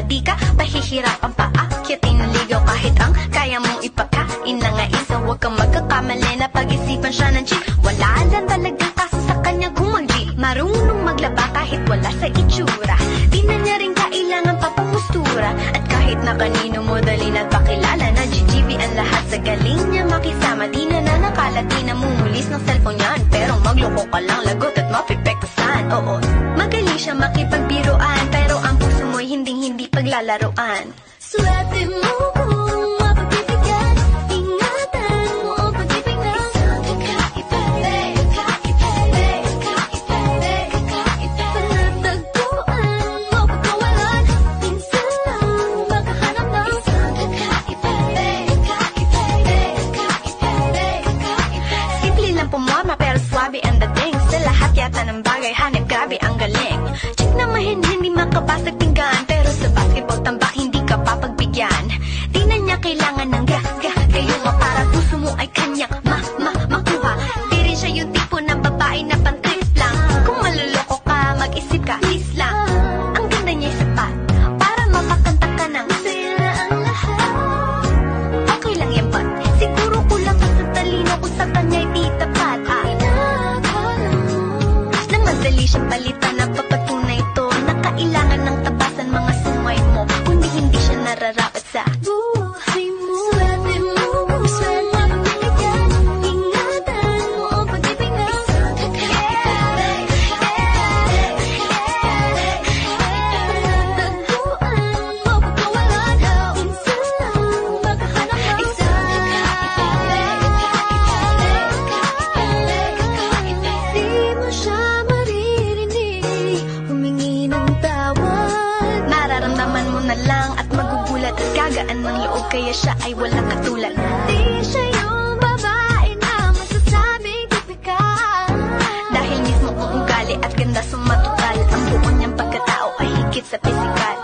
di ka pahihirapan pa akyatin ng ligaw kahit ang kaya mong ipakain na nga isa. Huwag kang magkakamali na pag-isipan siya ng cheat. Wala lang talagang kaso sa kanya kung mag-G. Marunong maglaba kahit wala sa itsura. Di na niya rin kailangan papamustura. At kahit na kanino mo dali nagpakilala na GGB ang lahat sa galing niya makisama. Di na nanakalat, di na mumulis ng cellphone yan. Pero magloko ka lang, lagot at mapipektasan. Oo, magaling siya makipagbiruan, pero ang puso mo'y hinding-hindi paglalaroan. Swerte mo kung mapagbibigyan, ingatan mo ang pag-ibig na isang kakaiba, palatagpuan mo pagkawalan, minsan lang makahanap ng isang kakaiba. Simple lang pumorma pero swabe ang dating. Sa lahat yata ng bagay hanip, grabe ang galing. Chick na mahin, hindi makabasag tinggan, pero sa basketball tambak hindi ka papagbigyan. Di na niya kailangan ng gayuma para puso mo ay kanyang makuha. Di rin siya yung tipo ng babae na pang-trip lang. Kung maluloko ka, mag-isip ka, please lang. Ang ganda niya sapat para mapakanta ka ng Sila ang lahat. okay lang yan ba? Siguro kulang ka sa talino kung sa kanya'y di tapat. Na madali siyang palitan na papatunay ito na kailangan ng tabasan mga sumay mo. Kundi hindi siya nararapat sa Buhay mo, swerte mo kung saan mapagbibigyan, ingatan mo ang pag-ibig na isang kakaiba. Palatagpuan mo pagkawalan, minsan lang makahanap ng isang kakaiba. Di mo siya maririnig, humingi ng tawad. nararamdaman mo na lang at magugulat at gagaan ng loob kaya siya ay walang katulad. Di siya yung babae na masasabing tipikal. Dahil mismo ang ugali at ganda sumatotal, ang buo niyang pagkatao ay higit sa pisikal.